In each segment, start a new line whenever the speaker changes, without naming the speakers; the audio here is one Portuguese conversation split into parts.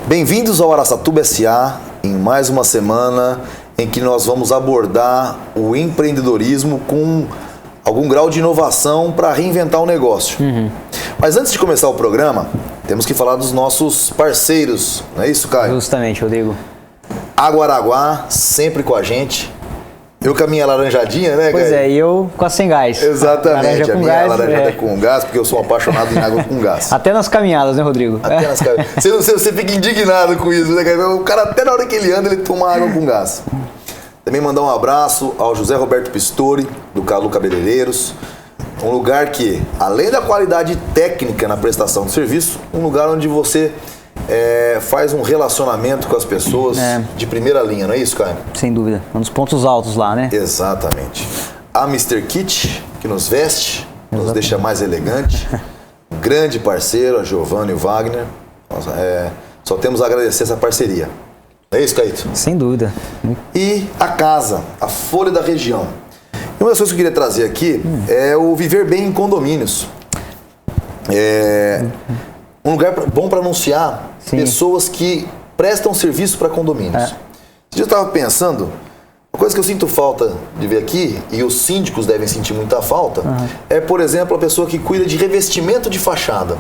Bem-vindos ao Araçatuba SA, em mais uma semana em que nós vamos abordar o empreendedorismo com algum grau de inovação para reinventar o negócio. Mas antes de começar o programa, temos que falar dos nossos parceiros, não é isso, Caio?
Justamente, Rodrigo.
Água Araguá, sempre com a gente. Eu com a minha laranjadinha, né, Caio?
Pois é, e eu com a sem gás.
Exatamente, a minha
gás,
laranjada com gás, porque eu sou apaixonado em água com gás.
Até nas caminhadas, né, Rodrigo?
Até nas caminhadas. Você fica indignado com isso, né, Caio? O cara, até na hora que ele anda, ele toma água com gás. Também mandar um abraço ao José Roberto Pistori, do Calu Cabeleireiros. Um lugar que, além da qualidade técnica na prestação de serviço, um lugar onde você faz um relacionamento com as pessoas de primeira linha, não é isso, Caio?
Sem dúvida. Um dos pontos altos lá, né?
Exatamente. A Mr. Kit, que nos veste, nos deixa mais elegante. Grande parceiro, a Giovanna e o Wagner. Nossa, só temos a agradecer essa parceria. É isso, Caíto?
Sem dúvida.
E a casa, a Folha da Região. E uma das coisas que eu queria trazer aqui é o Viver Bem em Condomínios. Um lugar bom para anunciar pessoas que prestam serviço para condomínios. Eu estava pensando, uma coisa que eu sinto falta de ver aqui, e os síndicos devem sentir muita falta, é, por exemplo, a pessoa que cuida de revestimento de fachada.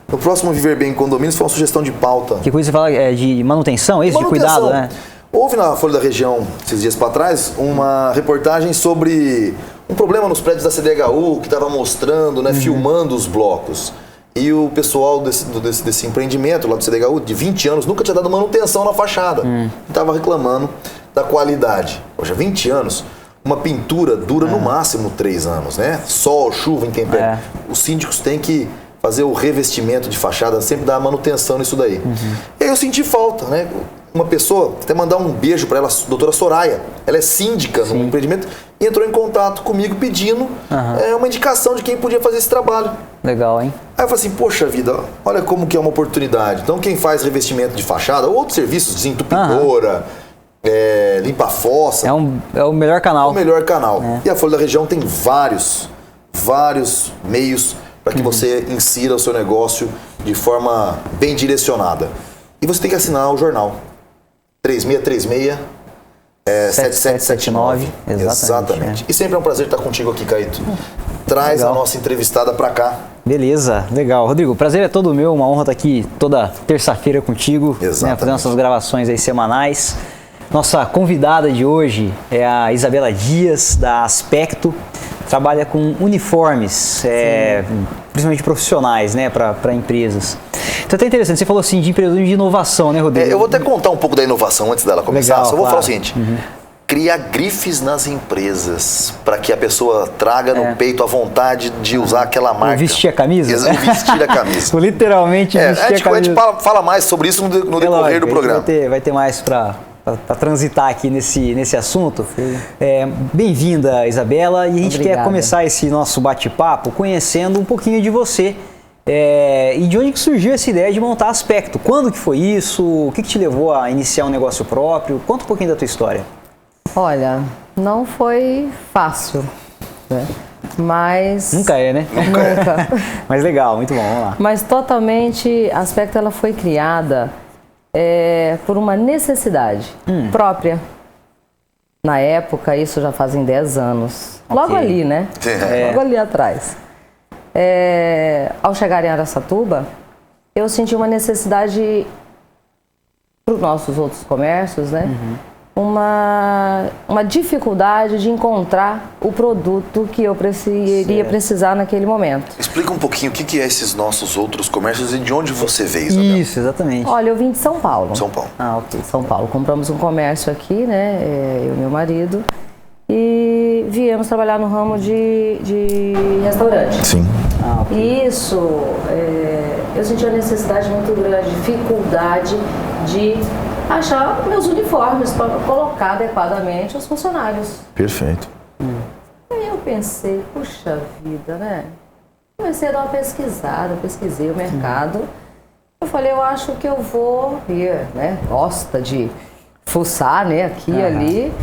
No próximo Viver Bem em Condomínios foi uma sugestão de pauta.
Que coisa você fala de manutenção, isso? De cuidado, né?
Houve na Folha da Região, esses dias para trás, uma reportagem sobre um problema nos prédios da CDHU, que estava mostrando, filmando os blocos. E o pessoal desse empreendimento lá do CDHU, de 20 anos, nunca tinha dado manutenção na fachada. Estava reclamando da qualidade. Poxa, 20 anos, uma pintura dura no máximo 3 anos, né? Sol, chuva, intempérie. Os síndicos têm que fazer o revestimento de fachada, sempre dar manutenção nisso daí. E aí eu senti falta, né? Uma pessoa, até mandar um beijo para ela, a doutora Soraya. Ela é síndica no empreendimento e entrou em contato comigo pedindo uma indicação de quem podia fazer esse trabalho.
Legal, hein?
Aí eu falei assim, poxa vida, olha como que é uma oportunidade. Então quem faz revestimento de fachada, ou outros serviços, desentupidora, limpa a fossa.
É o melhor canal.
É o melhor canal. E a Folha da Região tem vários meios para que você insira o seu negócio de forma bem direcionada. E você tem que assinar o jornal. 3636 7779. Exatamente. E sempre é um prazer estar contigo aqui, Caíto. Traz a nossa entrevistada para cá.
Beleza, legal. Rodrigo, o prazer é todo meu, uma honra estar aqui toda terça-feira contigo, fazendo nossas gravações aí semanais. Nossa convidada de hoje é a Isabela Dias, da Aspecto. Trabalha com uniformes, principalmente profissionais, né, para empresas. Então é até interessante, você falou assim de empreendedorismo de inovação, né, Rodrigo?
Eu vou até contar um pouco da inovação antes dela começar.
Legal,
Só vou falar o seguinte, criar grifes nas empresas para que a pessoa traga no peito a vontade de usar aquela marca.
Vestir a camisa?
Vestir a camisa.
Literalmente vestir a camisa.
A gente fala mais sobre isso no decorrer do programa.
Vai ter mais para transitar aqui nesse assunto. Bem-vinda, Isabela, e a gente quer começar esse nosso bate-papo conhecendo um pouquinho de você e de onde que surgiu essa ideia de montar Aspecto. Quando que foi isso? O que te levou a iniciar um negócio próprio? Conta um pouquinho da tua história.
Olha, não foi fácil, né? Mas...
Nunca é, né?
Nunca.
Mas legal, muito bom, vamos lá.
Mas totalmente, a Aspecto ela foi criada por uma necessidade própria. Na época, isso já fazem 10 anos. Logo ali, né? Logo ali atrás. Ao chegar em Araçatuba, eu senti uma necessidade para os nossos outros comércios, né? Uma dificuldade de encontrar o produto que eu iria precisar naquele momento.
Explica um pouquinho o que é esses nossos outros comércios e de onde você veio, Isabela?
Isso, exatamente.
Olha, eu vim de São Paulo.
São Paulo.
Ah, ok. São Paulo. Compramos um comércio aqui, né? Eu e meu marido. E viemos trabalhar no ramo de restaurante.
Sim.
Isso, eu senti uma necessidade muito grande, dificuldade de achar meus uniformes para colocar adequadamente os funcionários.
Perfeito.
Aí eu pensei, puxa vida, né? Comecei a dar uma pesquisada, pesquisei o mercado. Eu falei, eu acho que eu vou ver, né? Gosta de fuçar, né? Aqui e ali.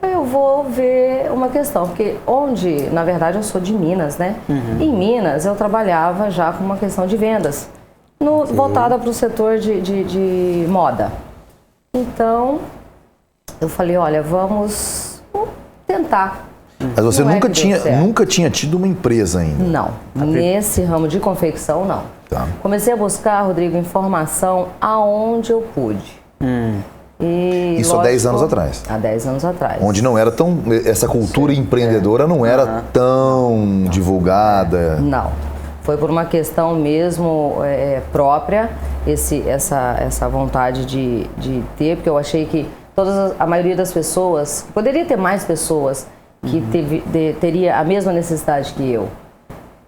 Eu vou ver uma questão, porque na verdade eu sou de Minas, né? Em Minas eu trabalhava já com uma questão de vendas. voltada para o setor de moda. Então, eu falei, olha, vamos tentar.
Mas você nunca tinha tido uma empresa ainda?
Não, nesse ramo de confecção, não.
Tá.
Comecei a buscar, Rodrigo, informação aonde eu pude. E,
isso, lógico, há 10 anos atrás?
Há 10 anos atrás.
Onde não era tão... Essa cultura empreendedora não era tão divulgada?
Não. Foi por uma questão mesmo própria, essa vontade de ter, porque eu achei que a maioria das pessoas, poderia ter mais pessoas que teria a mesma necessidade que eu.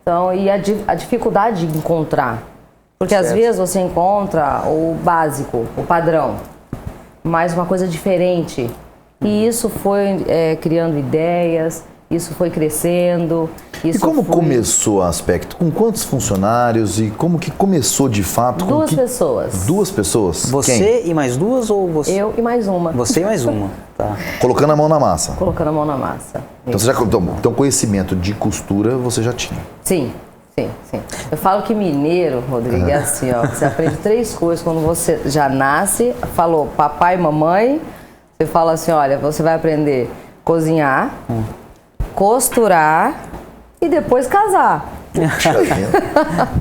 Então, e a dificuldade de encontrar. Porque às vezes você encontra o básico, o padrão, mas uma coisa diferente. E isso foi criando ideias, isso foi crescendo.
E como começou o Aspecto? Com quantos funcionários e como que começou de fato?
Duas pessoas.
Duas pessoas?
Você
Quem?
e mais duas ou você?
Eu e mais uma.
Você e mais uma, tá.
Colocando a mão na massa?
Colocando a mão na massa.
Então, então conhecimento de costura você já tinha?
Sim. Eu falo que mineiro, Rodrigo, é assim, ó, você aprende 3 coisas quando você já nasce, falou papai e mamãe, você fala assim, olha, você vai aprender cozinhar, costurar e depois casar.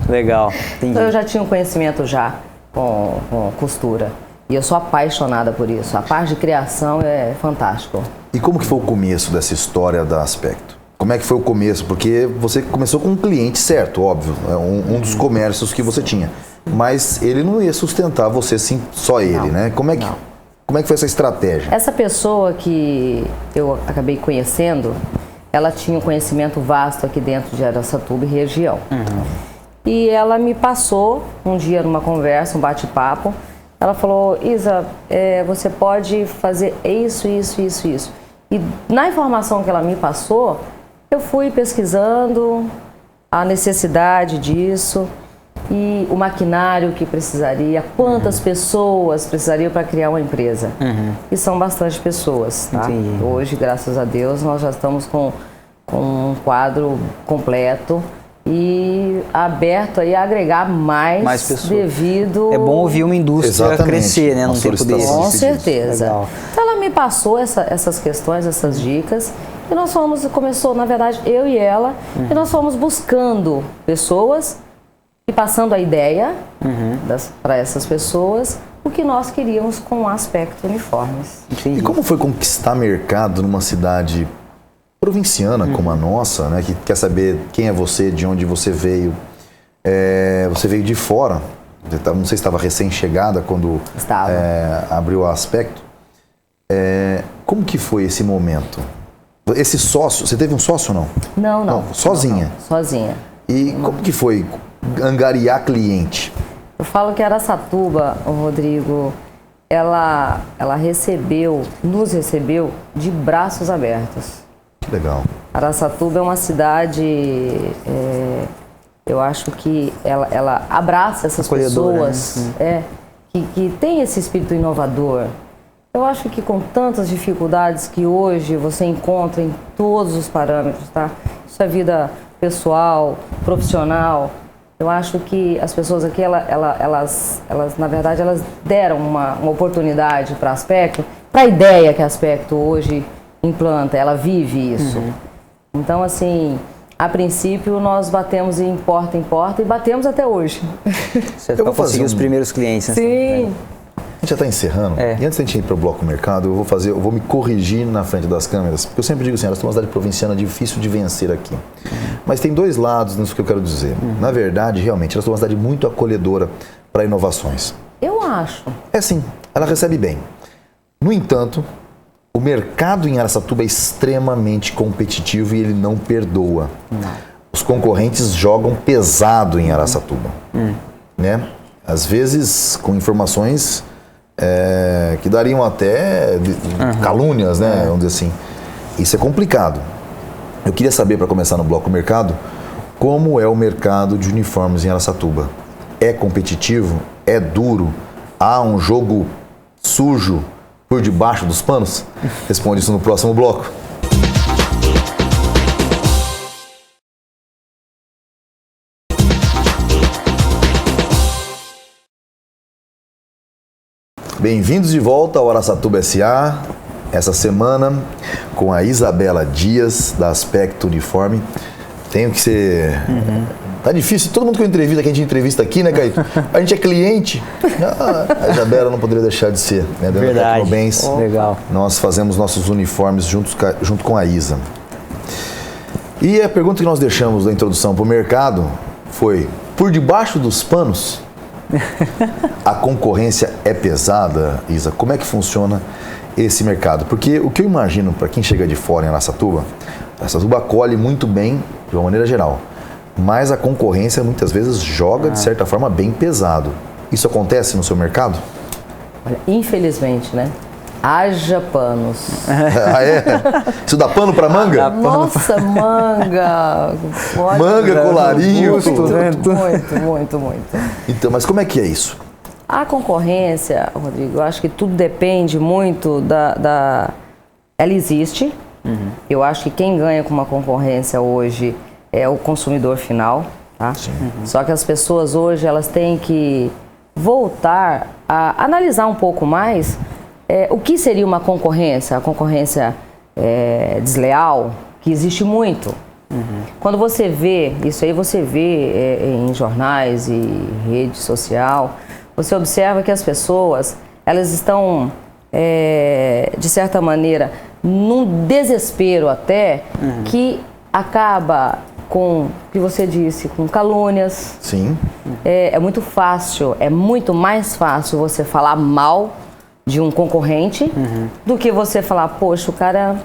Legal, entendi.
Então eu já tinha um conhecimento já com costura. E eu sou apaixonada por isso. A parte de criação é fantástico.
E como que foi o começo dessa história da Aspecto? Como é que foi o começo? Porque você começou com um cliente certo, óbvio, um dos comércios que você tinha. Mas ele não ia sustentar você, sim, só ele, né? Como é que foi essa estratégia?
Essa pessoa que eu acabei conhecendo, ela tinha um conhecimento vasto aqui dentro de Araçatuba e região. E ela me passou um dia numa conversa, um bate-papo. Ela falou, Isa, você pode fazer isso. E na informação que ela me passou, eu fui pesquisando a necessidade disso e o maquinário que precisaria, quantas pessoas precisariam para criar uma empresa. E são bastante pessoas, tá? Hoje, graças a Deus, nós já estamos com um quadro completo e aberto aí a agregar mais pessoas. Devido...
É bom ouvir uma indústria crescer, né? Num tempo desse.
Com certeza. Legal. Então ela me passou essas questões, essas dicas, e começou, na verdade, eu e ela, e nós fomos buscando pessoas e passando a ideia para essas pessoas, o que nós queríamos com o Aspecto Uniformes.
E como foi conquistar mercado numa cidade provinciana como a nossa, né, que quer saber quem é você, de onde você veio? Você veio de fora, não sei se estava recém-chegada quando abriu o Aspecto. Como que foi esse momento? Esse sócio, você teve um sócio ou não?
Não.
Sozinha?
Não, sozinha.
E como que foi angariar cliente?
Eu falo que Araçatuba, Rodrigo, ela nos recebeu de braços abertos.
Que legal.
Araçatuba é uma cidade, eu acho que ela abraça essas pessoas, né? Que tem esse espírito inovador. Eu acho que com tantas dificuldades que hoje você encontra em todos os parâmetros, tá? Isso é vida pessoal, profissional. Eu acho que as pessoas aqui, elas na verdade, elas deram uma oportunidade para Aspecto, para a ideia que a Aspecto hoje implanta, ela vive isso. Então, assim, a princípio nós batemos em porta e batemos até hoje.
Você vai conseguir os primeiros clientes, né?
Sim.
A gente já está encerrando. E antes da gente ir para o Bloco Mercado, eu vou me corrigir na frente das câmeras, porque eu sempre digo assim, nós temos uma cidade provinciana difícil de vencer aqui. Mas tem 2 lados nisso que eu quero dizer. Na verdade, realmente, nós temos uma cidade muito acolhedora para inovações.
Eu acho.
Sim, ela recebe bem. No entanto, o mercado em Araçatuba é extremamente competitivo e ele não perdoa. Os concorrentes jogam pesado em Araçatuba. Né? Às vezes com informações que dariam até calúnias, né? Vamos dizer assim. Isso é complicado. Eu queria saber, para começar no Bloco Mercado, como é o mercado de uniformes em Araçatuba. É competitivo? É duro? Há um jogo sujo por debaixo dos panos? Responde isso no próximo bloco. Bem-vindos de volta ao Araçatuba SA, essa semana com a Isabela Dias, da Aspecto Uniforme. Tenho que ser... Tá difícil, todo mundo que eu entrevista, que a gente entrevista aqui, né, Caíto? A gente é cliente, a Isabela não poderia deixar de ser, né? Dentro da Tecnobens,
legal.
Nós fazemos nossos uniformes junto com a Isa. E a pergunta que nós deixamos da introdução para o mercado foi, por debaixo dos panos, a concorrência é pesada, Isa? Como é que funciona esse mercado? Porque o que eu imagino para quem chega de fora em Araçatuba acolhe muito bem de uma maneira geral, mas a concorrência muitas vezes joga de certa forma bem pesado. Isso acontece no seu mercado?
Olha, infelizmente, né? Haja panos.
Ah, é? Isso dá pano para manga?
Nossa, manga!
Manga, colarinho.
Muito.
Então, mas como é que é isso?
A concorrência, Rodrigo, eu acho que tudo depende muito Ela existe. Eu acho que quem ganha com uma concorrência hoje é o consumidor final, tá? Só que as pessoas hoje, elas têm que voltar a analisar um pouco mais o que seria uma concorrência, a concorrência desleal, que existe muito. Quando você vê, isso aí você vê em jornais e rede social, você observa que as pessoas, elas estão, de certa maneira, num desespero até, que acaba com, o que você disse, com calúnias.
Sim.
É muito fácil, é muito mais fácil você falar mal de um concorrente do que você falar, poxa, o cara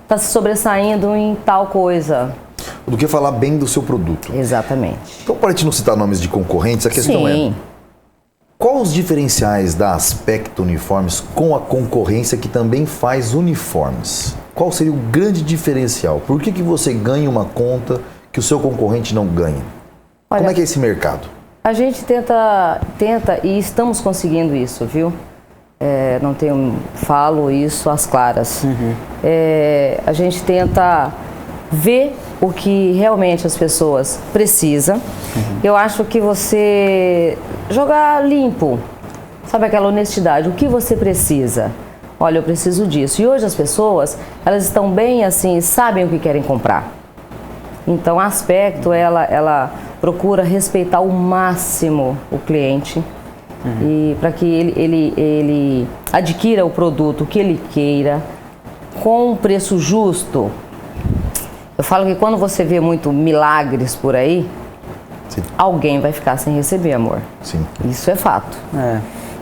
está se sobressaindo em tal coisa.
Do que falar bem do seu produto.
Exatamente.
Então, para a gente não citar nomes de concorrentes, a questão quais os diferenciais da Aspecto Uniformes com a concorrência que também faz uniformes? Qual seria o grande diferencial? Por que você ganha uma conta que o seu concorrente não ganha?
Olha,
como é que é esse mercado?
A gente tenta e estamos conseguindo isso, viu? Falo isso às claras. A gente tenta ver o que realmente as pessoas precisam. Eu acho que você jogar limpo, sabe, aquela honestidade, o que você precisa? Olha, eu preciso disso. E hoje as pessoas, elas estão bem assim, sabem o que querem comprar. Então, a Aspecto, ela procura respeitar ao máximo o cliente e para que ele adquira o produto que ele queira com um preço justo. Eu falo que quando você vê muito milagres por aí, alguém vai ficar sem receber, amor.
Sim.
Isso é fato.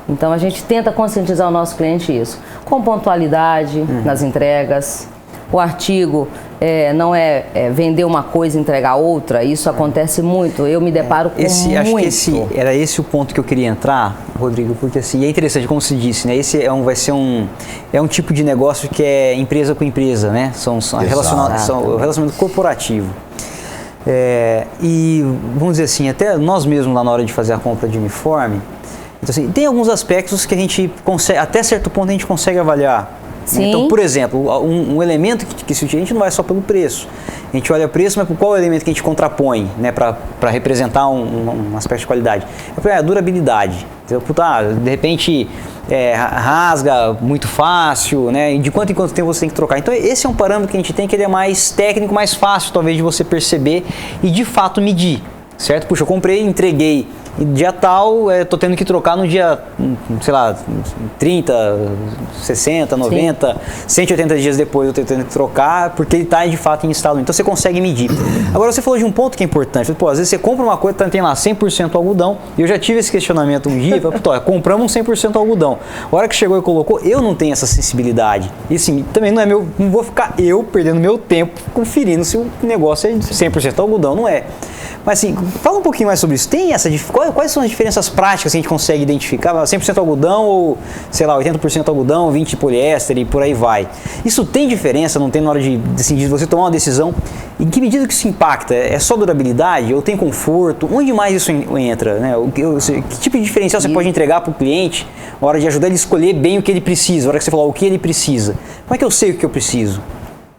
Então a gente tenta conscientizar o nosso cliente isso, com pontualidade nas entregas. O artigo não é vender uma coisa e entregar outra, isso acontece muito, eu me deparo com muito.
Acho que era esse o ponto que eu queria entrar, Rodrigo, porque assim, é interessante, como se disse, né? Esse vai ser um tipo de negócio que é empresa com empresa, né? São relacionamento corporativo. E vamos dizer assim, até nós mesmos lá na hora de fazer a compra de uniforme, então, assim, tem alguns aspectos que a gente consegue, até certo ponto a gente consegue avaliar.
Sim.
Então, por exemplo, um elemento que se utiliza, a gente não vai só pelo preço. A gente olha o preço, mas por qual elemento que a gente contrapõe, né, para representar um aspecto de qualidade? A durabilidade. Então, de repente rasga muito fácil, né? E de quanto em quanto tempo você tem que trocar. Então, esse é um parâmetro que a gente tem, que ele é mais técnico, mais fácil talvez de você perceber e de fato medir. Certo? Puxa, eu comprei, entreguei dia tal, estou tendo que trocar no dia, sei lá, 30, 60, 90, Sim. 180 dias depois eu estou tendo que trocar, porque ele está de fato em estado. Então você consegue medir. Agora você falou de um ponto que é importante. Pô, às vezes você compra uma coisa, tem lá 100% algodão, e eu já tive esse questionamento um dia, compramos um 100% algodão. A hora que chegou e colocou, eu não tenho essa sensibilidade. E assim, também não é meu, não vou ficar eu perdendo meu tempo conferindo se o negócio é 100% algodão, não é. Mas assim, fala um pouquinho mais sobre isso. Tem essa quais são as diferenças práticas que a gente consegue identificar? 100% algodão ou, sei lá, 80% algodão, 20% de poliéster e por aí vai. Isso tem diferença, não tem na hora de você tomar uma decisão? Em que medida que isso impacta? É só durabilidade ou tem conforto? Onde mais isso entra? Né? Que tipo de diferencial você pode entregar para o cliente na hora de ajudar ele a escolher bem o que ele precisa? Na hora que você falar o que ele precisa. Como é que eu sei o que eu preciso?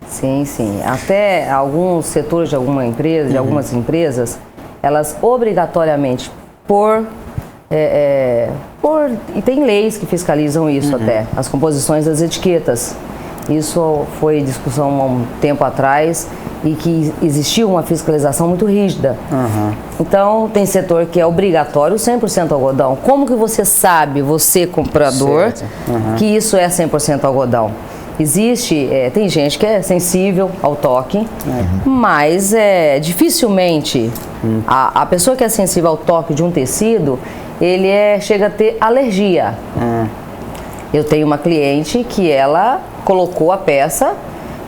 Sim, sim. Até alguns setores de algumas empresas, elas obrigatoriamente, por E tem leis que fiscalizam isso até, as composições das etiquetas. Isso foi discussão há um tempo atrás e que existia uma fiscalização muito rígida. Então, tem setor que é obrigatório 100% algodão. Como que você sabe, você comprador, que isso é 100% algodão? Existe, tem gente que é sensível ao toque, mas dificilmente a pessoa que é sensível ao toque de um tecido, ele chega a ter alergia. Eu tenho uma cliente que ela colocou a peça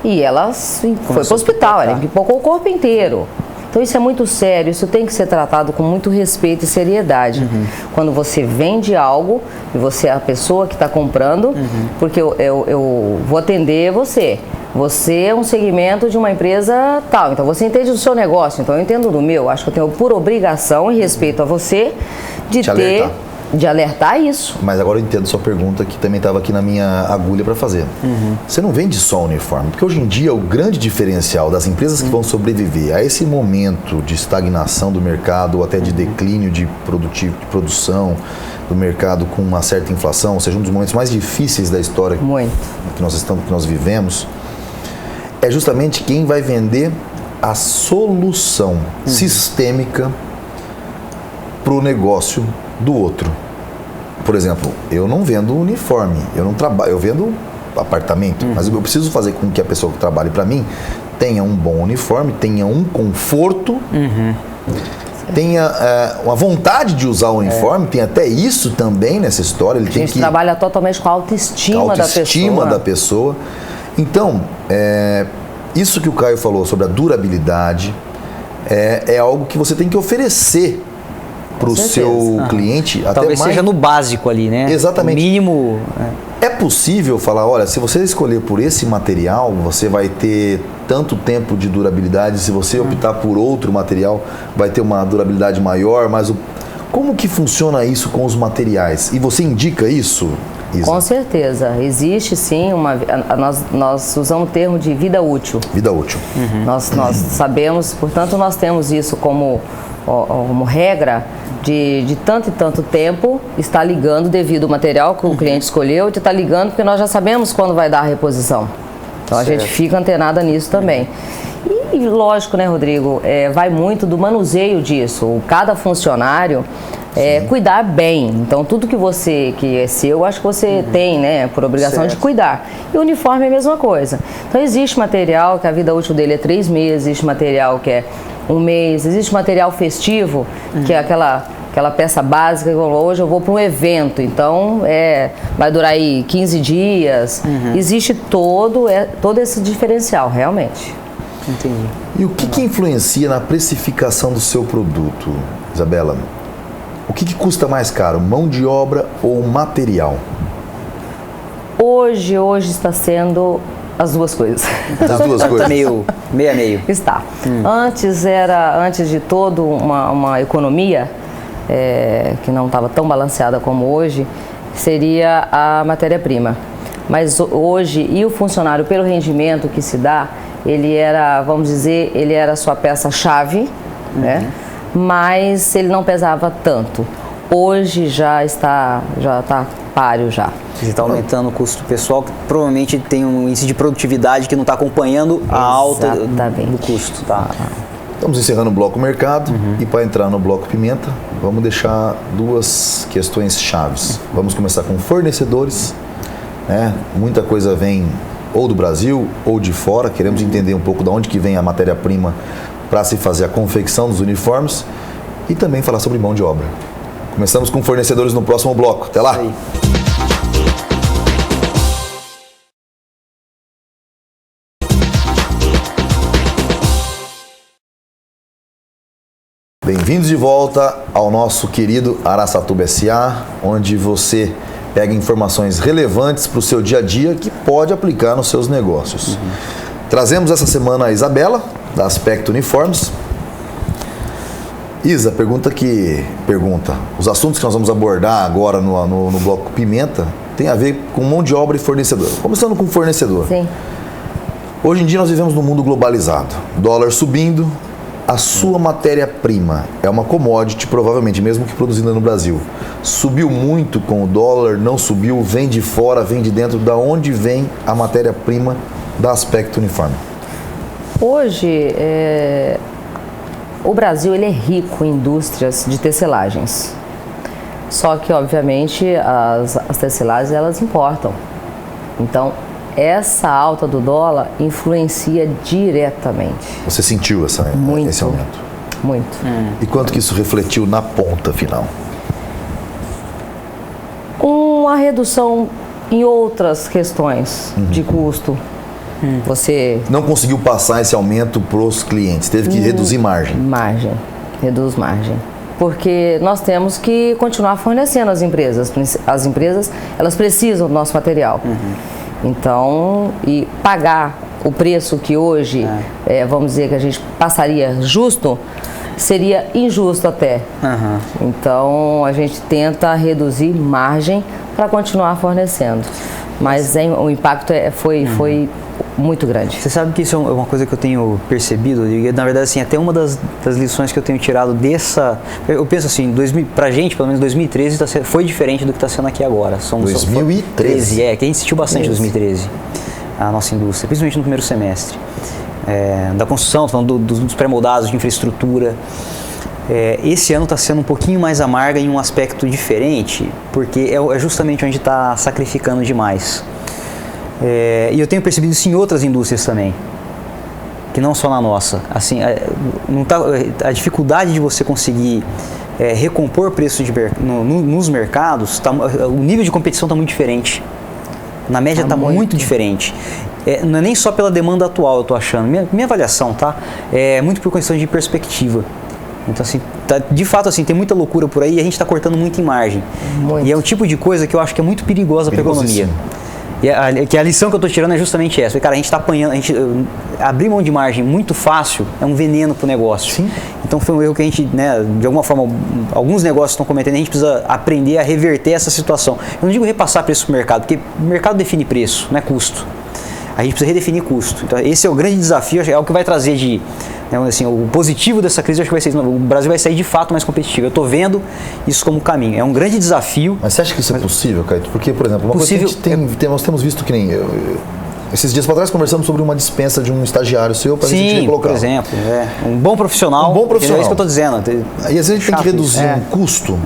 e ela foi para o hospital, ela empipocou o corpo inteiro. Então isso é muito sério, isso tem que ser tratado com muito respeito e seriedade. Quando você vende algo e você é a pessoa que está comprando, porque eu vou atender você. Você é um segmento de uma empresa tal, então você entende do seu negócio, então eu entendo do meu. Acho que eu tenho por obrigação e respeito a você de alertar isso.
Mas agora eu entendo sua pergunta, que também estava aqui na minha agulha para fazer. Você não vende só uniforme, porque hoje em dia o grande diferencial das empresas que vão sobreviver a esse momento de estagnação do mercado, ou até de declínio de produção do mercado com uma certa inflação, ou seja, um dos momentos mais difíceis da história que nós vivemos, é justamente quem vai vender a solução sistêmica para o negócio do outro. Por exemplo, eu não vendo uniforme, eu vendo apartamento, mas eu preciso fazer com que a pessoa que trabalhe para mim tenha um bom uniforme, tenha um conforto, tenha uma vontade de usar o uniforme, tem até isso também nessa história.
A gente trabalha totalmente com a autoestima
da pessoa. Então, isso que o Caio falou sobre a durabilidade é algo que você tem que oferecer para o seu cliente.
Talvez seja no básico ali, né?
Exatamente.
O mínimo.
É possível falar, olha, se você escolher por esse material, você vai ter tanto tempo de durabilidade. Se você optar por outro material, vai ter uma durabilidade maior. Mas como que funciona isso com os materiais? E você indica isso, Isa?
Com certeza. Existe sim, nós usamos o termo de vida útil.
Vida útil.
Nós sabemos, portanto, nós temos isso como regra de tanto e tanto tempo está ligando devido ao material que o cliente escolheu, e está ligando porque nós já sabemos quando vai dar a reposição. Então a gente fica antenada nisso também. E lógico, né, Rodrigo, vai muito do manuseio disso. Cada funcionário cuidar bem. Então tudo que é seu, acho que você tem, né, por obrigação de cuidar. E o uniforme é a mesma coisa. Então existe material que a vida útil dele é 3 meses, existe material que é 1 mês, existe material festivo, que é aquela peça básica, hoje eu vou para um evento, então vai durar aí 15 dias. Existe todo esse diferencial, realmente.
Entendi.
E o que influencia na precificação do seu produto, Isabela? O que custa mais caro, mão de obra ou material?
Hoje está sendo as duas coisas.
As duas coisas?
Está meio a meio.
Está. Antes de toda uma economia que não estava tão balanceada como hoje, seria a matéria-prima. Mas hoje, e o funcionário, pelo rendimento que se dá, ele era, vamos dizer, ele era a sua peça-chave, né? Mas ele não pesava tanto. Hoje já está páreo já.
Você está aumentando o custo pessoal, que provavelmente tem um índice de produtividade que não está acompanhando a alta do custo. Tá?
Estamos encerrando o bloco mercado e para entrar no bloco pimenta, vamos deixar 2 questões chaves. Vamos começar com fornecedores, né? Muita coisa vem ou do Brasil ou de fora, queremos entender um pouco de onde que vem a matéria-prima para se fazer a confecção dos uniformes e também falar sobre mão de obra. Começamos com fornecedores no próximo bloco. Até lá! Bem-vindos de volta ao nosso querido Araçatuba S.A., onde você pega informações relevantes para o seu dia a dia que pode aplicar nos seus negócios. Trazemos essa semana a Isabela, da Aspecto Uniformes. Isa, pergunta. Os assuntos que nós vamos abordar agora no bloco Pimenta tem a ver com mão de obra e fornecedor. Começando com fornecedor.
Sim.
Hoje em dia nós vivemos num mundo globalizado. Dólar subindo, a sua matéria-prima é uma commodity, provavelmente, mesmo que produzida no Brasil. subiu muito com o dólar, não subiu, vem de fora, vem de dentro, da onde vem a matéria-prima da Aspecto Uniforme?
Hoje, o Brasil ele é rico em indústrias de tecelagens. Só que, obviamente, as tecelagens elas importam. Então, essa alta do dólar influencia diretamente.
Você sentiu esse aumento?
Muito.
E quanto que isso refletiu na ponta final?
Uma redução em outras questões de custo. Você
não conseguiu passar esse aumento para os clientes, teve que reduzir margem.
Reduz margem. Porque nós temos que continuar fornecendo às empresas. As empresas, elas precisam do nosso material. Então, e pagar o preço que hoje, vamos dizer que a gente passaria justo, seria injusto até. Então, a gente tenta reduzir margem para continuar fornecendo. Mas o impacto foi muito grande.
Você sabe que isso é uma coisa que eu tenho percebido, e na verdade assim, até uma das lições que eu tenho tirado eu penso assim, pra gente, pelo menos 2013 foi diferente do que está sendo aqui agora.
2013?
Que a gente sentiu bastante em 2013, a nossa indústria, principalmente no primeiro semestre. Da construção, falando dos pré-moldados, de infraestrutura. Esse ano está sendo um pouquinho mais amarga em um aspecto diferente, porque é justamente onde está sacrificando demais. E eu tenho percebido isso em outras indústrias também, que não só na nossa. Assim, a dificuldade de você conseguir recompor preços nos mercados, o nível de competição está muito diferente. Na média está muito diferente. Não é nem só pela demanda atual, eu estou achando. Minha avaliação, tá? É muito por questão de perspectiva. Então, assim, de fato, assim, tem muita loucura por aí e a gente está cortando muito em margem. E é um tipo de coisa que eu acho que é muito perigosa para a economia. E a lição que eu estou tirando é justamente essa. Cara, a gente está apanhando, abrir mão de margem muito fácil é um veneno para o negócio.
Sim.
Então foi um erro que a gente, de alguma forma, alguns negócios estão cometendo, a gente precisa aprender a reverter essa situação. Eu não digo repassar preço para o mercado, porque o mercado define preço, não é custo. A gente precisa redefinir custo. Então esse é o grande desafio, é o que vai trazer assim, o positivo dessa crise, acho que vai ser isso. O Brasil vai sair de fato mais competitivo. Eu estou vendo isso como caminho. É um grande desafio.
Mas você acha que isso é possível, Caíto? Porque, por exemplo, uma coisa que nós temos visto que nem... esses dias para trás conversamos sobre uma dispensa de um estagiário seu para a gente recolocar.
Por exemplo. Um bom profissional.
É isso
que eu estou dizendo.
E às vezes a gente tem que reduzir um custo.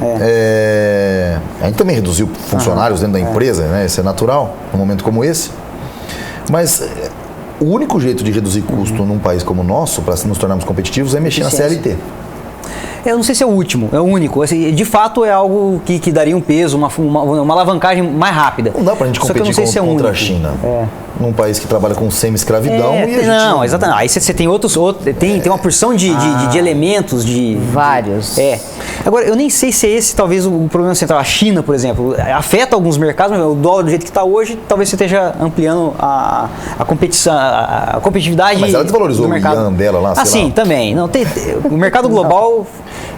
A gente também reduziu funcionários dentro da empresa, né? Isso é natural, num momento como esse. Mas o único jeito de reduzir custo num país como o nosso, para nos tornarmos competitivos, é mexer na CLT.
Eu não sei se é o último, é o único. Assim, de fato é algo que daria um peso, uma alavancagem mais rápida.
Não dá pra gente competir contra a China. Num país que trabalha com semi-escravidão e a gente
não, exatamente. Aí você tem tem uma porção de elementos de...
Vários.
Agora, eu nem sei se é esse talvez o problema central. A China, por exemplo, afeta alguns mercados, mas o dólar do jeito que está hoje, talvez você esteja ampliando a competição, a competitividade.
Mas ela desvalorizou
o
yuan dela lá, sei lá.
Sim, também. Não, o mercado global,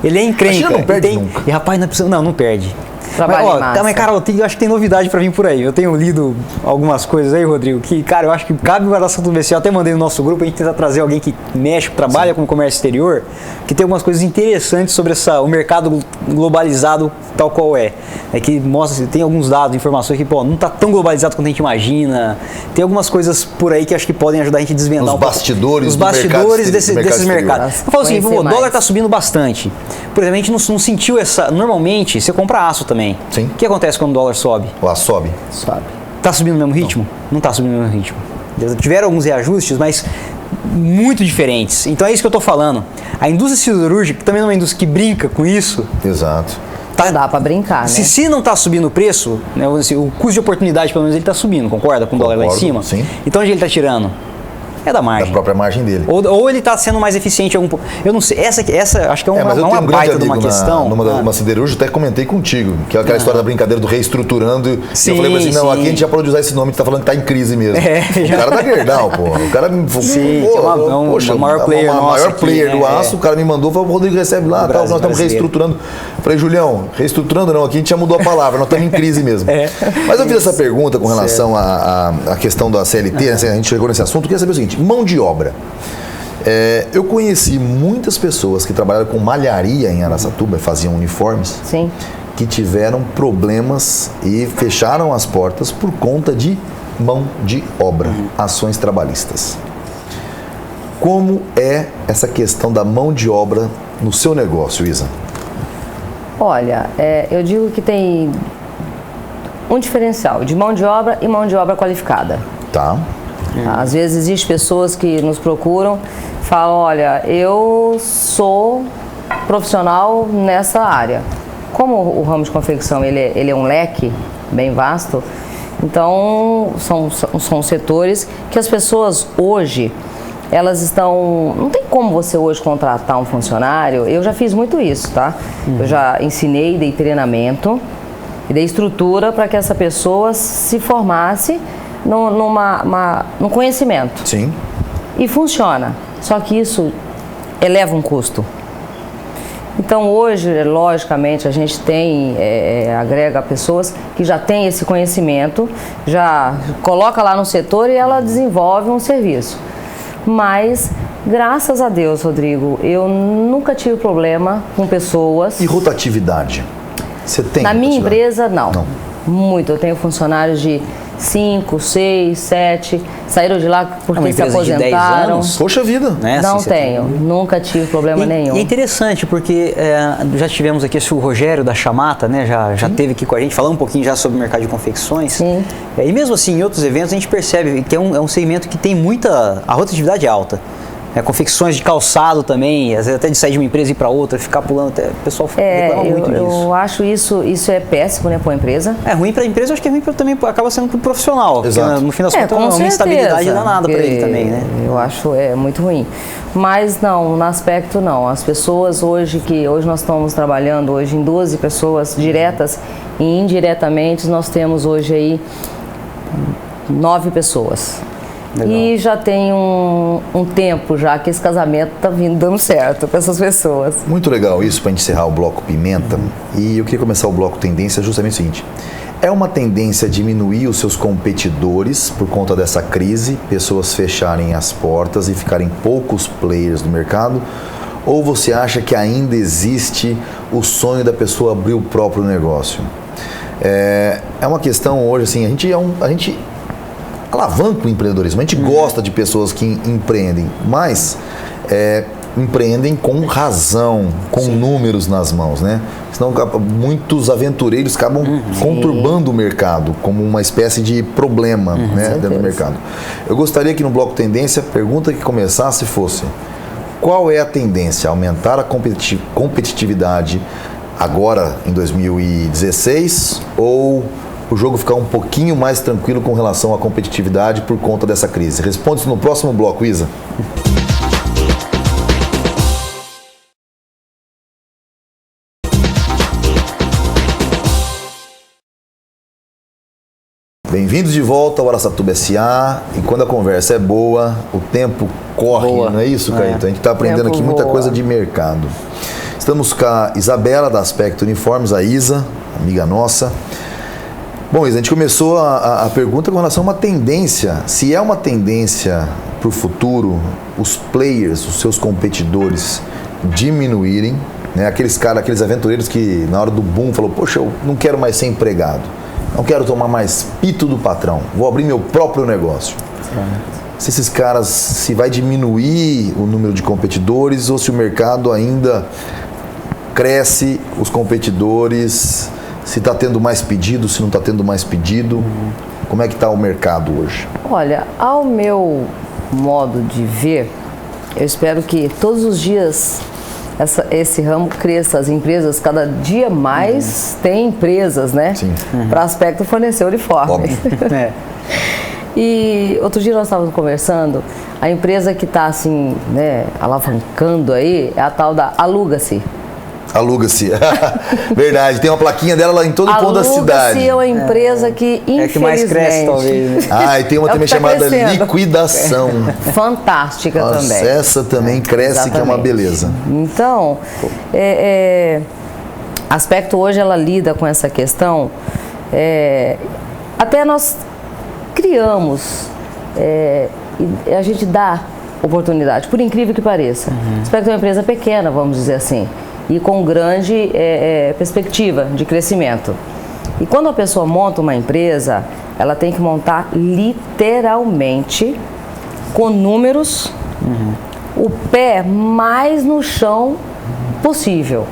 ele é encrenca.
A China não perde nunca.
E rapaz, não perde. Mas, cara, eu acho que tem novidade pra vir por aí. Eu tenho lido algumas coisas aí, Rodrigo, que, cara, eu acho que cabe uma relação do eu até mandei no nosso grupo, a gente tenta trazer alguém que mexe, que trabalha com comércio exterior, que tem algumas coisas interessantes sobre o mercado globalizado tal qual é. Que mostra, tem alguns dados, informações que, não tá tão globalizado quanto a gente imagina. Tem algumas coisas por aí que acho que podem ajudar a gente a desvendar
os bastidores
desses mercados. Eu falo assim, o dólar tá subindo bastante. Por exemplo, a gente não sentiu essa... Normalmente, você compra aço também.
Sim.
O que acontece quando o dólar sobe?
O aço sobe.
Está subindo no mesmo ritmo? Não está subindo no mesmo ritmo. Tiveram alguns reajustes, mas muito diferentes. Então é isso que eu estou falando. A indústria siderúrgica, que também não é uma indústria que brinca com isso.
Exato.
Não dá para brincar, né?
Se não está subindo o preço, né, o custo de oportunidade, pelo menos, ele está subindo, concorda? Com o dólar lá em cima?
Sim.
Então onde ele está tirando? É da margem.
Da própria margem dele.
Ou ele está sendo mais eficiente. Eu não sei. Essa acho que é uma baita de uma questão.
Numa siderúrgica, até comentei contigo, que é aquela história da brincadeira do reestruturando.
Sim,
eu falei assim, não, aqui a gente já pode usar esse nome, que tá falando que tá em crise mesmo. O cara da Gerdau, pô. O cara me
o maior player
do aço, o cara me mandou, falou, o Rodrigo recebe lá, tal, nós estamos reestruturando. Falei, Julião, reestruturando não, aqui a gente já mudou a palavra, nós estamos em crise mesmo. Mas eu fiz essa pergunta com relação à questão da CLT, a gente chegou nesse assunto, eu queria saber o seguinte, mão de obra. Eu conheci muitas pessoas que trabalharam com malharia em Araçatuba, faziam uniformes.
Sim.
que tiveram problemas e fecharam as portas por conta de mão de obra, ações trabalhistas. Como é essa questão da mão de obra no seu negócio, Isa?
Olha, eu digo que tem um diferencial de mão de obra e mão de obra qualificada.
Tá.
Às vezes existem pessoas que nos procuram, falam, olha, eu sou profissional nessa área. Como o ramo de confecção ele é um leque bem vasto, então são setores que as pessoas hoje, elas estão... Não tem como você hoje contratar um funcionário, eu já fiz muito isso, tá? Eu já ensinei, dei treinamento e dei estrutura para que essa pessoa se formasse num conhecimento.
Sim.
E funciona, só que isso eleva um custo. Então hoje, logicamente, a gente agrega pessoas que já têm esse conhecimento, já coloca lá no setor e ela desenvolve um serviço. Mas, graças a Deus, Rodrigo, eu nunca tive problema com pessoas.
E rotatividade? Você tem?
Na minha empresa, não. Muito. Eu tenho funcionários de 5, 6, 7, saíram de lá porque se aposentaram.
De 10 anos?
Poxa vida!
Né?
Não tenho, nunca tive problema nenhum.
E é interessante porque já tivemos aqui o Rogério da Chamata, né? Já teve aqui com a gente, falando um pouquinho já sobre o mercado de confecções.
Sim.
E mesmo assim, em outros eventos, a gente percebe que é um segmento que tem a rotatividade alta. Confecções de calçado também, às vezes até de sair de uma empresa e ir para outra, ficar pulando, até o pessoal reclama muito disso.
Eu acho isso é péssimo, né, para a empresa.
É ruim para a empresa, acho que é ruim também, acaba sendo para o profissional.
Exato.
Porque no fim das contas é uma instabilidade danada para ele também, né?
Eu acho muito ruim. Mas não, no aspecto não. As pessoas hoje nós estamos trabalhando hoje em 12 pessoas diretas e indiretamente nós temos hoje aí 9 pessoas. Legal. E já tem um tempo já que esse casamento está vindo dando certo para essas pessoas.
Muito legal isso para encerrar o bloco Pimenta. E eu queria começar o bloco Tendência justamente o seguinte. É uma tendência a diminuir os seus competidores por conta dessa crise, pessoas fecharem as portas e ficarem poucos players no mercado? Ou você acha que ainda existe o sonho da pessoa abrir o próprio negócio? É uma questão hoje, assim, a gente alavanca o empreendedorismo. A gente gosta de pessoas que empreendem, mas empreendem com razão, com números nas mãos, né? Senão muitos aventureiros acabam conturbando o mercado como uma espécie de problema, né, dentro do mercado. Eu gostaria que no bloco Tendência, a pergunta que começasse fosse: qual é a tendência? Aumentar a competitividade agora em 2016 ou o jogo ficar um pouquinho mais tranquilo com relação à competitividade por conta dessa crise? Responde isso no próximo bloco, Isa. Bem-vindos de volta ao Araçatuba S.A. E quando a conversa é boa, o tempo corre, não é isso, Caíto? A gente está aprendendo aqui muita coisa de mercado. Estamos com a Isabela da Aspecto Uniformes, a Isa, amiga nossa. Bom, Isa, a gente começou a pergunta com relação a uma tendência. Se é uma tendência para o futuro, os players, os seus competidores diminuírem, né? Aqueles aventureiros que na hora do boom falou: poxa, eu não quero mais ser empregado, não quero tomar mais pito do patrão, vou abrir meu próprio negócio. Se esses caras, se vai diminuir o número de competidores ou se o mercado ainda cresce, os competidores... Se está tendo mais pedido, se não está tendo mais pedido, como é que está o mercado hoje?
Olha, ao meu modo de ver, eu espero que todos os dias esse ramo cresça, as empresas cada dia mais têm empresas, né? Sim. Para Aspecto fornecer uniforme. E outro dia nós estávamos conversando, a empresa que está assim, né, alavancando aí é a tal da Aluga-se.
Aluga-se. Verdade, tem uma plaquinha dela lá em todo ponto da cidade.
Aluga-se é uma empresa que, infelizmente...
que mais cresce, talvez.
E tem uma também chamada liquidação.
Fantástica também.
Essa também cresce, que é uma beleza.
Então, Aspecto hoje ela lida com essa questão. Até nós criamos, a gente dá oportunidade, por incrível que pareça. Aspecto é uma empresa pequena, vamos dizer assim. e com grande perspectiva de crescimento. E quando a pessoa monta uma empresa, ela tem que montar literalmente com números, o pé mais no chão possível.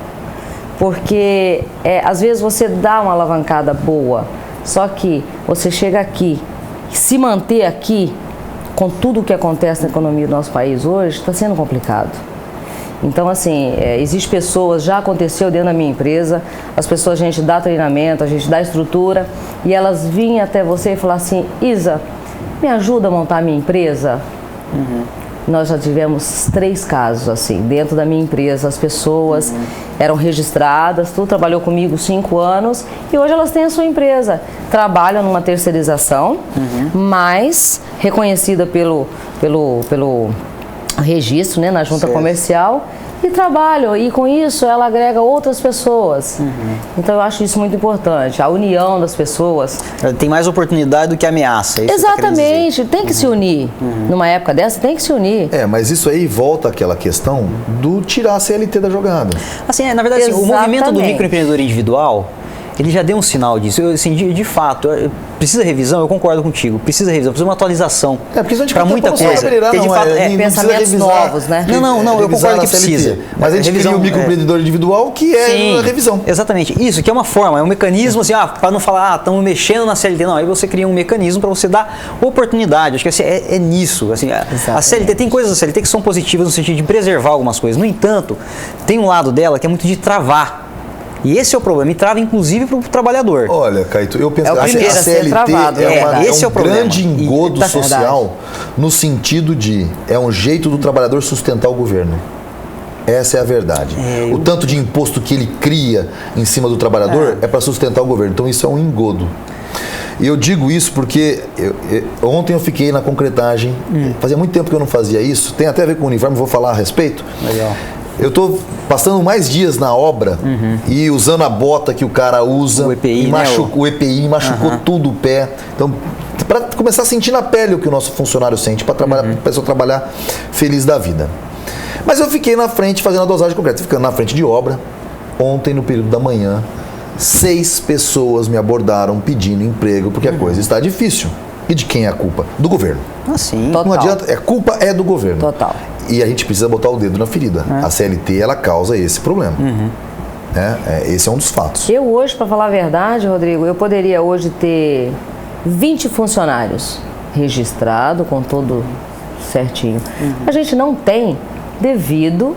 Porque às vezes você dá uma alavancada boa, só que você chega aqui, se manter aqui, com tudo o que acontece na economia do nosso país hoje, está sendo complicado. Então, assim, existem pessoas, já aconteceu dentro da minha empresa, as pessoas, a gente dá treinamento, a gente dá estrutura, e elas vinham até você e falar assim, Isa, me ajuda a montar a minha empresa? Nós já tivemos 3 casos, assim, dentro da minha empresa. As pessoas eram registradas, tu trabalhou comigo 5 anos e hoje elas têm a sua empresa. Trabalham numa terceirização, mas reconhecida pelo registro, né, na junta comercial, e trabalham, e com isso ela agrega outras pessoas. Então eu acho isso muito importante, a união das pessoas.
Tem mais oportunidade do que ameaça. É isso.
Exatamente, tem que se unir. Numa época dessa, tem que se unir.
Mas isso aí volta àquela questão do tirar a CLT da jogada.
Assim, na verdade, assim, o movimento do microempreendedor individual, ele já deu um sinal disso. Assim, de fato, precisa revisão, eu concordo contigo. Precisa revisão, precisa uma atualização.
Porque a gente
para muita coisa.
Porque de fato,
pensamentos novos, né?
Não, eu concordo que precisa.
Mas a gente cria o microempreendedor individual, que é a revisão.
Exatamente. Isso, que é uma forma, é um mecanismo assim, para não falar, estamos mexendo na CLT. Não, aí você cria um mecanismo para você dar oportunidade. Acho que assim, é nisso. Assim, a CLT, tem coisas da CLT que são positivas no sentido de preservar algumas coisas. No entanto, tem um lado dela que é muito de travar. E esse é o problema, e trava inclusive para o trabalhador.
Olha, Caíto, eu penso que a CLT
travado,
é um grande engodo social, no sentido de, é um jeito do trabalhador sustentar o governo. Essa é a verdade. O tanto de imposto que ele cria em cima do trabalhador é para sustentar o governo. Então isso é um engodo. E eu digo isso porque ontem eu fiquei na concretagem, fazia muito tempo que eu não fazia isso, tem até a ver com o uniforme, vou falar a respeito.
Legal.
Eu estou passando mais dias na obra e usando a bota que o cara usa.
O EPI,
o EPI machucou tudo o pé. Então, para começar a sentir na pele o que o nosso funcionário sente, para a pessoa trabalhar feliz da vida. Mas eu fiquei na frente fazendo a dosagem concreta, ficando na frente de obra. Ontem, no período da manhã, 6 pessoas me abordaram pedindo emprego, porque a coisa está difícil. E de quem é a culpa? Do governo.
Sim.
Não adianta, a culpa é do governo.
Total.
E a gente precisa botar o dedo na ferida. A CLT, ela causa esse problema. Esse é um dos fatos.
Eu hoje, para falar a verdade, Rodrigo, eu poderia hoje ter 20 funcionários registrados, com tudo certinho. A gente não tem devido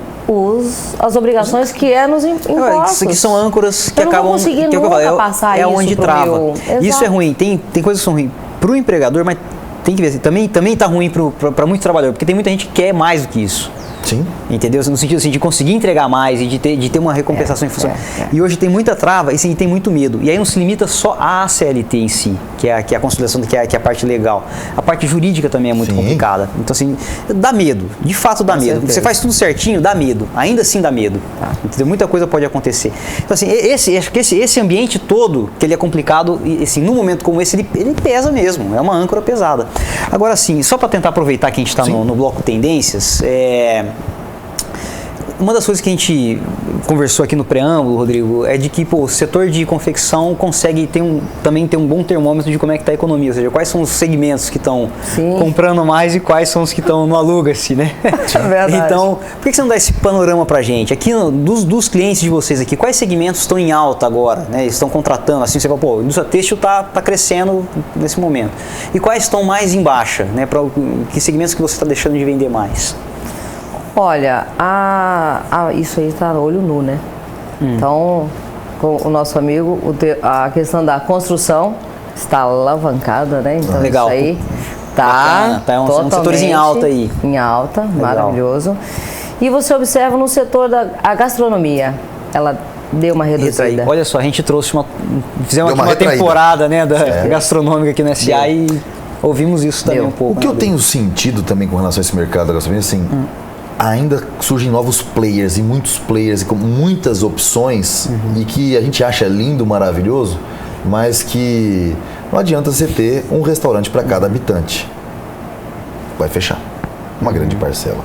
as obrigações que nos impostos.
Que são âncoras que
eu
acabam...
Não conseguir nunca passar isso
onde trava. Isso é ruim. Tem coisas que são ruins para o empregador, mas tem que ver, também está ruim para muitos trabalhadores, porque tem muita gente que quer mais do que isso.
Sim.
Entendeu? No sentido assim, de conseguir entregar mais e de ter uma recompensação em função. E hoje tem muita trava e tem muito medo. E aí não se limita só à CLT em si, que é a consolidação, que é a parte legal. A parte jurídica também é muito complicada. Então, assim, dá medo. De fato dá medo. Porque você faz tudo certinho, dá medo. Ainda assim dá medo. Entendeu? Muita coisa pode acontecer. Então, assim, acho que esse ambiente todo, que ele é complicado, e assim, num momento como esse, ele pesa mesmo. É uma âncora pesada. Agora, assim, só para tentar aproveitar que a gente está no bloco Tendências, uma das coisas que a gente conversou aqui no preâmbulo, Rodrigo, é de que o setor de confecção consegue também ter um bom termômetro de como é que está a economia, ou seja, quais são os segmentos que estão comprando mais e quais são os que estão no aluga-se, né?
É verdade.
Então, por que você não dá esse panorama pra gente? Aqui, dos clientes de vocês aqui, quais segmentos estão em alta agora, né? Estão contratando, assim, você fala, pô, a indústria têxtil tá crescendo nesse momento. E quais estão mais em baixa, né? Que segmentos que você está deixando de vender mais?
Olha, isso aí está olho nu, né? Então, com o nosso amigo, a questão da construção está alavancada, né? Então,
legal.
Isso aí está
um setores em alta aí.
Em alta, legal. Maravilhoso. E você observa no setor da gastronomia, ela deu uma reduzida.
Olha só, a gente fizemos uma temporada, né, gastronômica aqui no SA e ouvimos isso também um pouco.
O que eu tenho sentido também com relação a esse mercado da gastronomia, assim, ainda surgem novos players e muitos players e com muitas opções e que a gente acha lindo, maravilhoso, mas que não adianta você ter um restaurante para cada habitante. Vai fechar. Uma grande parcela.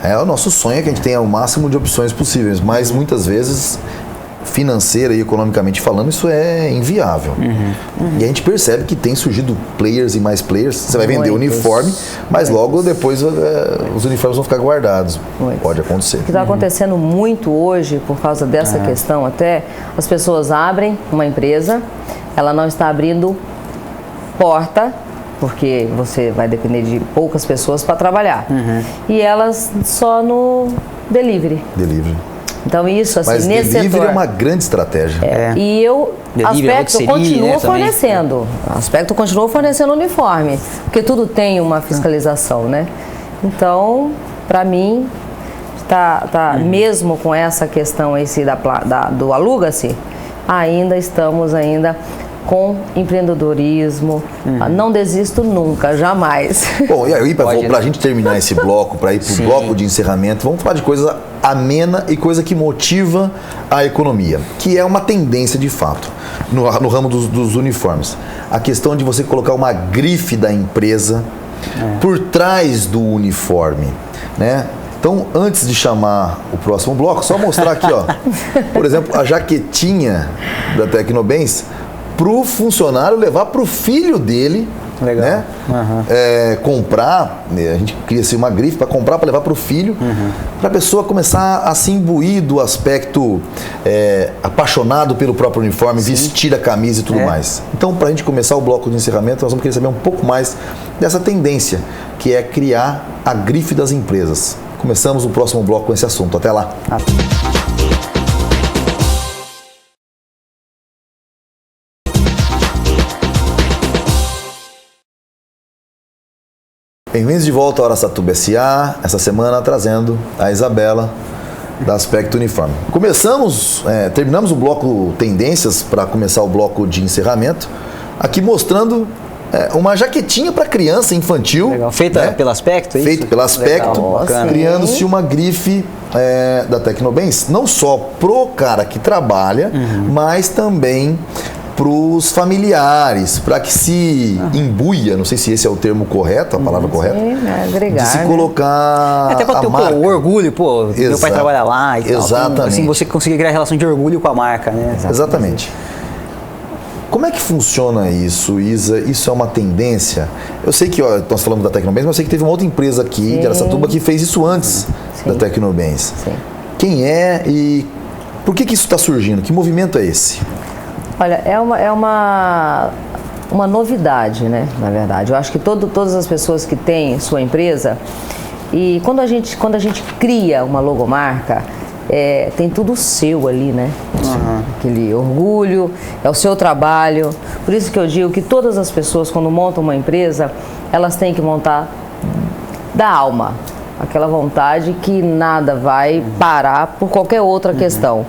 O nosso sonho é que a gente tenha o máximo de opções possíveis, mas muitas vezes, financeira e economicamente falando, isso é inviável. E a gente percebe que tem surgido players e mais players. Você vai vender uniforme, mas logo depois os uniformes vão ficar guardados. Pode acontecer.
O que está acontecendo muito hoje, por causa dessa questão até, as pessoas abrem uma empresa, ela não está abrindo porta, porque você vai depender de poucas pessoas para trabalhar. E elas só no delivery. Então isso, assim,
mas
nesse
delivery
setor...
é uma grande estratégia.
E aspecto continua fornecendo. Aspecto continua fornecendo uniforme, porque tudo tem uma fiscalização, né? Então, para mim, mesmo com essa questão aí do aluga-se, ainda estamos com empreendedorismo. Não desisto nunca, jamais.
Bom, e aí, para a gente terminar esse bloco, para ir para o bloco de encerramento, vamos falar de coisa amena e coisa que motiva a economia, que é uma tendência de fato no ramo dos uniformes. A questão de você colocar uma grife da empresa por trás do uniforme, né? Então, antes de chamar o próximo bloco, só mostrar aqui, ó, por exemplo, a jaquetinha da Tecnobens, para o funcionário levar para o filho dele, né? Comprar, a gente cria assim, uma grife para comprar, para levar para o filho, para a pessoa começar a se imbuir do aspecto apaixonado pelo próprio uniforme, vestir a camisa e tudo mais. Então, para a gente começar o bloco de encerramento, nós vamos querer saber um pouco mais dessa tendência, que é criar a grife das empresas. Começamos o próximo bloco com esse assunto. Até lá. Bem-vindos de volta ao Araçatuba SA, essa semana trazendo a Isabela da Aspecto Uniforme. Terminamos o bloco Tendências para começar o bloco de encerramento, aqui mostrando uma jaquetinha para criança infantil.
Legal. Feita pelo Aspecto, é isso?
Feita pelo Aspecto, criando-se uma grife da Tecnobens, não só pro cara que trabalha, mas também para os familiares, para que se imbuia, não sei se esse é o termo correto, a palavra correta,
agregar,
de se colocar
até para ter o orgulho, meu pai trabalha lá e tal.
Exatamente.
Assim, você conseguir criar relação de orgulho com a marca, né?
Exatamente. Como é que funciona isso, Isa? Isso é uma tendência? Eu sei que nós falamos da Tecnobens, mas eu sei que teve uma outra empresa aqui de Araçatuba que fez isso antes da Tecnobens. Quem é e por que isso está surgindo? Que movimento é esse?
Olha, é uma novidade, né? Na verdade, eu acho que todas as pessoas que têm sua empresa, e quando a gente cria uma logomarca, tem tudo seu ali, né? Aquele orgulho, é o seu trabalho. Por isso que eu digo que todas as pessoas, quando montam uma empresa, elas têm que montar da alma, aquela vontade que nada vai parar por qualquer outra questão.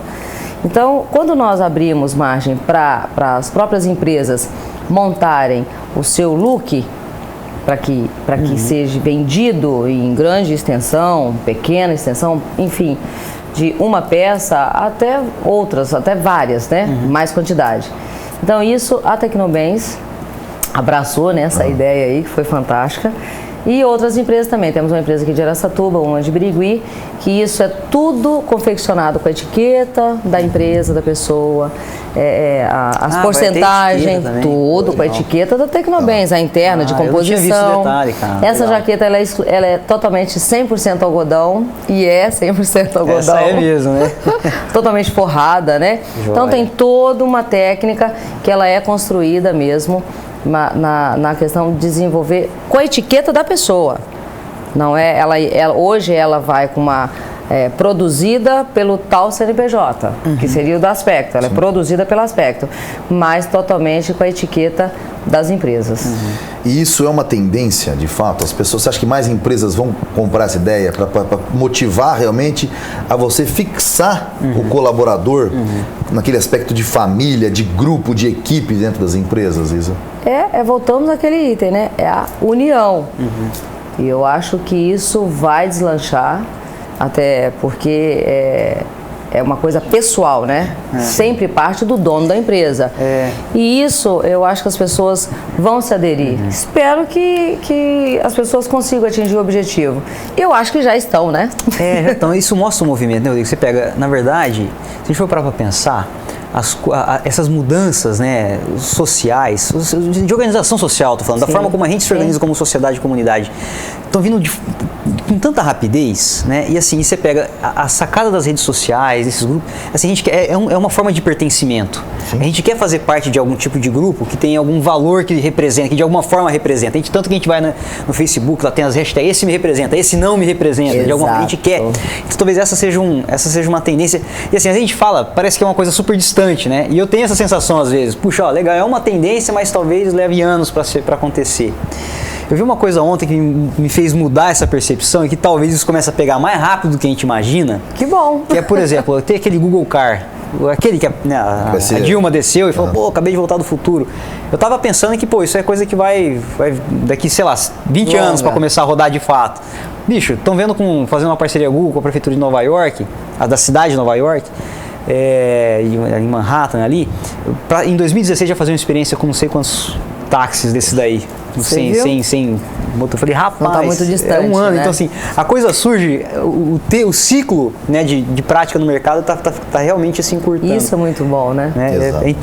Então, quando nós abrimos margem para as próprias empresas montarem o seu look, para que seja vendido em grande extensão, pequena extensão, enfim, de uma peça até outras, até várias, né? Mais quantidade. Então, isso a Tecnobens abraçou, né, essa ideia aí, que foi fantástica. E outras empresas também. Temos uma empresa aqui de Araçatuba, uma de Birigui, que isso é tudo confeccionado com a etiqueta da empresa, da pessoa, as porcentagens, tudo com a etiqueta da Tecnobens, a interna de composição. Eu não tinha visto esse detalhe, cara. Essa jaqueta ela é totalmente 100% algodão e é 100% algodão.
Essa é mesmo, né?
Totalmente forrada, né? Joia. Então tem toda uma técnica que ela é construída mesmo na questão de desenvolver com a etiqueta da pessoa. Não é, hoje ela vai com uma produzida pelo tal CNPJ, que seria o da Aspecto. Ela é produzida pelo Aspecto, mas totalmente com a etiqueta das empresas.
E isso é uma tendência, de fato? As pessoas, você acha que mais empresas vão comprar essa ideia para motivar realmente a você fixar o colaborador naquele aspecto de família, de grupo, de equipe dentro das empresas, Isa?
Voltamos àquele item, né? É a união. E eu acho que isso vai deslanchar, até porque é uma coisa pessoal, né? Sempre parte do dono da empresa. E isso, eu acho que as pessoas vão se aderir. Espero que as pessoas consigam atingir o objetivo. Eu acho que já estão, né?
Então isso mostra o movimento, né, Rodrigo? Você pega, na verdade, se a gente for parar para pensar, essas mudanças, né, sociais, de organização social, estou falando, da forma como a gente se organiza como sociedade e comunidade, estão vindo com tanta rapidez, né? E assim, você pega a sacada das redes sociais, desses grupos, assim, a gente quer, é uma forma de pertencimento. Sim. A gente quer fazer parte de algum tipo de grupo que tem algum valor que representa, que de alguma forma representa. Tanto que a gente vai no Facebook, lá tem as hashtags, esse me representa, esse não me representa. De alguma forma a gente quer. Então, talvez essa seja uma tendência. E assim, a gente fala, parece que é uma coisa super distante, né? E eu tenho essa sensação às vezes, puxa, ó, legal, é uma tendência, mas talvez leve anos para acontecer. Eu vi uma coisa ontem que me fez mudar essa percepção e que talvez isso comece a pegar mais rápido do que a gente imagina.
Que bom!
Que é, por exemplo, tem aquele Google Car, aquele que a Dilma desceu e falou, pô, acabei de voltar do futuro. Eu tava pensando que, pô, isso é coisa que vai daqui, sei lá, 20 anos para começar a rodar de fato. Bicho, estão fazendo uma parceria Google com a prefeitura de Nova York, a da cidade de Nova York, em Manhattan ali, em 2016 já fazer uma experiência com não sei quantos táxis desses daí. Sem motor. Eu falei, rapaz,
não tá muito distante,
é um ano.
né?
Então, assim, a coisa surge, o ciclo, né, de prática no mercado tá realmente assim encurtando.
Isso é muito bom, né?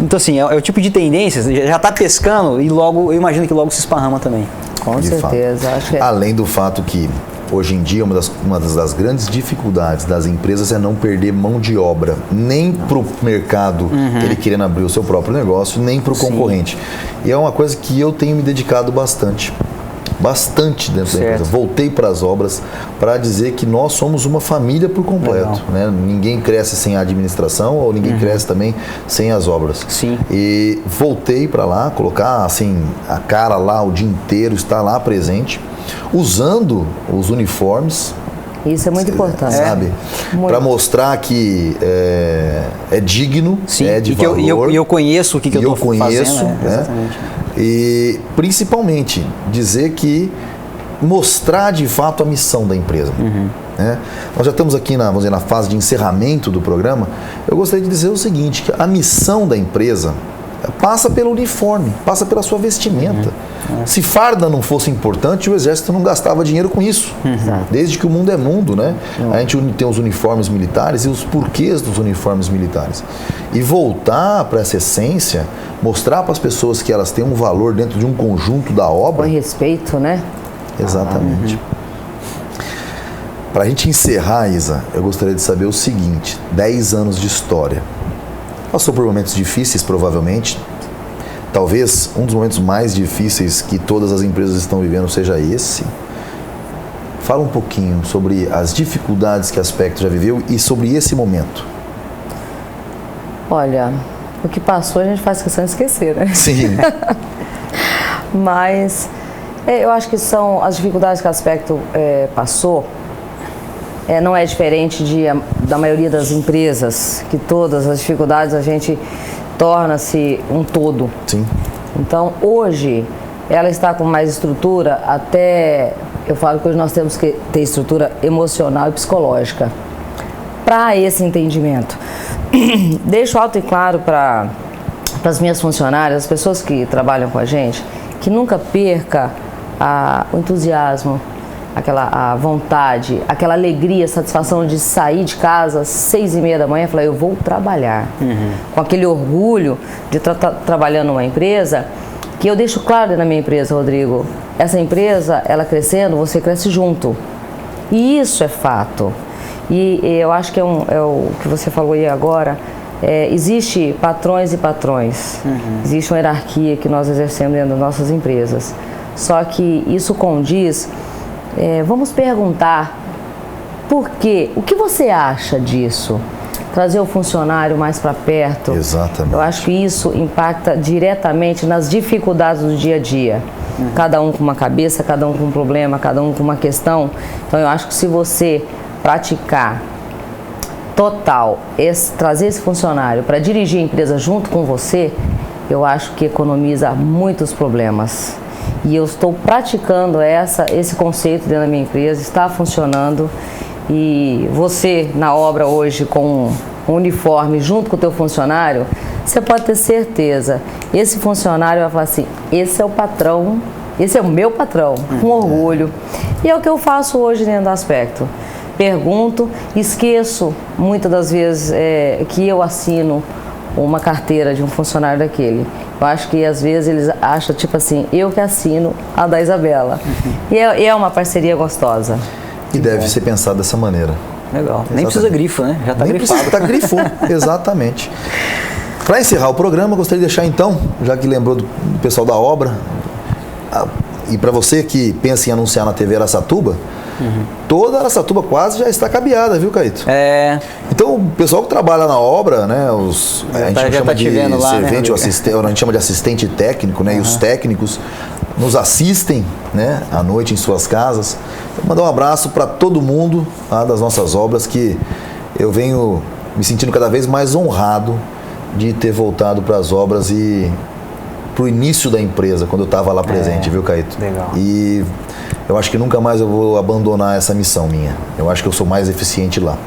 Então, assim, é o tipo de tendência, já tá pescando e logo, eu imagino que logo se esparrama também.
Com certeza. Acho que
além do fato que hoje em dia, uma das grandes dificuldades das empresas é não perder mão de obra, nem para o mercado, ele querendo abrir o seu próprio negócio, nem para o concorrente. E é uma coisa que eu tenho me dedicado bastante dentro da empresa. Voltei para as obras para dizer que nós somos uma família por completo. Né? Ninguém cresce sem a administração ou ninguém cresce também sem as obras.
Sim.
E voltei para lá, colocar assim, a cara lá o dia inteiro, estar lá presente, usando os uniformes.
Isso é muito importante.
Sabe? Para mostrar que é digno, é de valor.
E eu conheço o que eu estou fazendo.
Exatamente. E principalmente dizer que mostrar de fato a missão da empresa. Né? Nós já estamos aqui na fase de encerramento do programa. Eu gostaria de dizer o seguinte, que a missão da empresa passa pelo uniforme, passa pela sua vestimenta. Se farda não fosse importante, o exército não gastava dinheiro com isso. Desde que o mundo é mundo, né? A gente tem os uniformes militares e os porquês dos uniformes militares. E voltar para essa essência, mostrar para as pessoas que elas têm um valor dentro de um conjunto da obra.
Com respeito, né?
Exatamente. Para a gente encerrar, Isa, eu gostaria de saber o seguinte: 10 anos de história. Passou por momentos difíceis, provavelmente. Talvez um dos momentos mais difíceis que todas as empresas estão vivendo seja esse. Fala um pouquinho sobre as dificuldades que a Aspecto já viveu e sobre esse momento.
Olha, o que passou a gente faz questão de esquecer, né?
Sim.
Mas eu acho que são as dificuldades que a Aspecto passou. Não é diferente da maioria das empresas, que todas as dificuldades a gente torna-se um todo.
Sim.
Então, hoje, ela está com mais estrutura, até eu falo que hoje nós temos que ter estrutura emocional e psicológica para esse entendimento. Deixo alto e claro para as minhas funcionárias, as pessoas que trabalham com a gente, que nunca perca o entusiasmo, a vontade, aquela alegria, satisfação de sair de casa às 6h30 da manhã e falar, eu vou trabalhar. Com aquele orgulho de estar trabalhando numa empresa, que eu deixo claro na minha empresa, Rodrigo, essa empresa, ela crescendo, você cresce junto. E isso é fato. E eu acho que é o que você falou aí agora, existe patrões e patrões, existe uma hierarquia que nós exercemos dentro das nossas empresas. Só que isso condiz. Vamos perguntar por quê? O que você acha disso? Trazer o funcionário mais para perto.
Exatamente.
Eu acho que isso impacta diretamente nas dificuldades do dia a dia. Cada um com uma cabeça, cada um com um problema, cada um com uma questão. Então eu acho que se você praticar trazer esse funcionário para dirigir a empresa junto com você, eu acho que economiza muitos problemas. E eu estou praticando esse conceito dentro da minha empresa, está funcionando. E você, na obra hoje, com um uniforme junto com o teu funcionário, você pode ter certeza, esse funcionário vai falar assim, esse é o patrão, esse é o meu patrão, com orgulho. E é o que eu faço hoje dentro do aspecto. Pergunto, esqueço muitas das vezes que eu assino uma carteira de um funcionário daquele. Eu acho que às vezes eles acham tipo assim, eu que assino a da Isabela. E é uma parceria gostosa.
E deve ser pensado dessa maneira.
Legal. Exatamente. Nem precisa grifo, né? Já está grifado.
Tá grifo, exatamente. Para encerrar o programa, eu gostaria de deixar então, já que lembrou do pessoal da obra, e para você que pensa em anunciar na TV Araçatuba, toda Araçatuba quase já está cabeada, viu, Caíto? Então, o pessoal que trabalha na obra, né, a gente chama de servente, a gente chama de assistente técnico, né, e os técnicos nos assistem, né, à noite em suas casas. Vou mandar um abraço para todo mundo das nossas obras, que eu venho me sentindo cada vez mais honrado de ter voltado para as obras e para o início da empresa, quando eu estava lá presente, viu, Caíto?
Legal.
E eu acho que nunca mais eu vou abandonar essa missão minha. Eu acho que eu sou mais eficiente lá.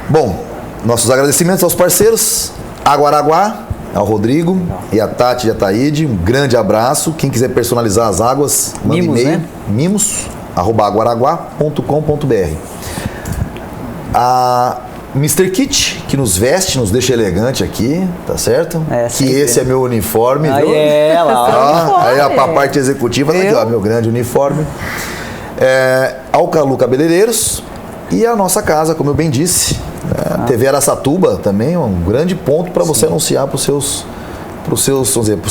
Bom, nossos agradecimentos aos parceiros, Aguaraguá, ao Rodrigo e a Tati e a Taíde. Um grande abraço. Quem quiser personalizar as águas, manda e-mail, né? mimos@aguaraguá.com.br. A Mr. Kit, que nos veste, nos deixa elegante aqui, tá certo? Que esse é meu uniforme, viu? Aí a parte executiva, tá aqui, ó, meu grande uniforme. Alcalu Cabeleireiros e a nossa casa, como eu bem disse, TV Araçatuba também, um grande ponto para você anunciar para o seu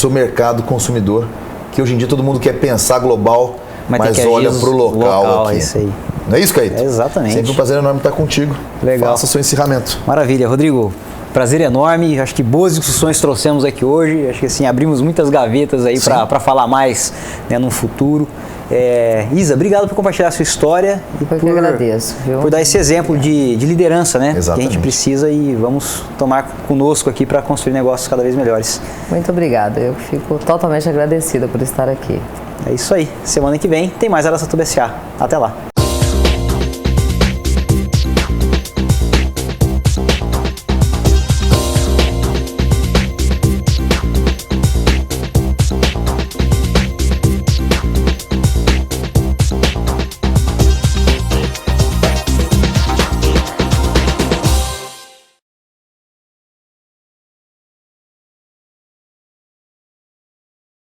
mercado consumidor, que hoje em dia todo mundo quer pensar global, mas olha para o local aqui.
É isso aí.
Não é isso, Caíto?
Exatamente.
Sempre um prazer enorme estar contigo.
Legal.
Faça o seu encerramento.
Maravilha, Rodrigo. Prazer enorme. Acho que boas discussões trouxemos aqui hoje. Acho que assim, abrimos muitas gavetas aí para falar mais, né, no futuro. Isa, obrigado por compartilhar a sua história e
eu agradeço, viu?
Por dar esse exemplo de liderança, né?
Exatamente.
Que a gente precisa e vamos tomar conosco aqui para construir negócios cada vez melhores.
Muito obrigada. Eu fico totalmente agradecida por estar aqui.
É isso aí. Semana que vem tem mais Araçatuba S.A. Até lá.